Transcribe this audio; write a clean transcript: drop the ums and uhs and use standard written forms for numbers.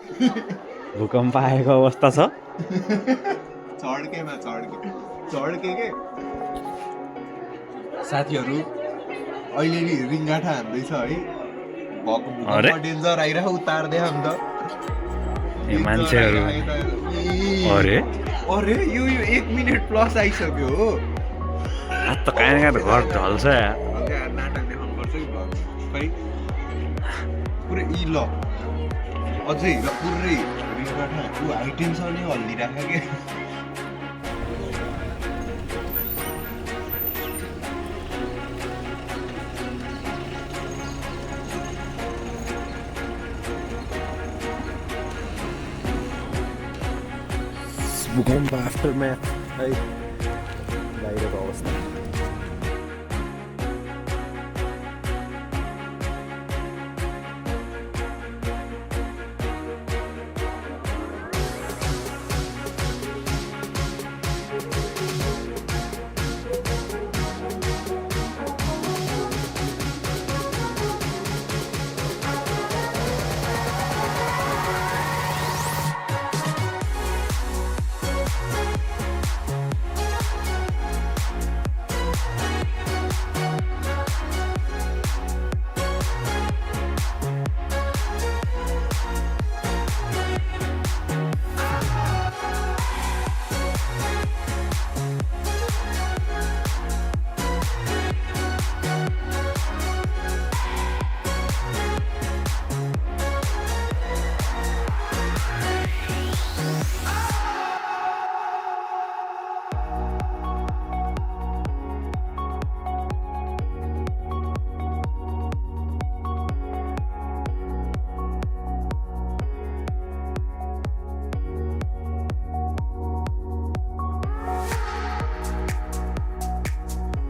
भूकम्प आएको अवस्था छ। चड्केमा चड्के के साथीहरू अहिले नि रिङ्गाठा हान्दैछ है भएको अरे भूकम्प डेन्जर आइरह उतार्दै हम त ए मान्छेहरू अरे अरे यो 1 मिनेट प्लस आइसक्यो हो हात त कहाँ त घर ढल्छ यार। नाटक देखाउनु पर्छ कि भ्लग खै पुरै ल अझै ल पुरै रिङ्गाठा ऊ हाई टेन्सनै हल्लिराख के भूकम्प आफ्टर म्याथ है बाहिरको अवस्था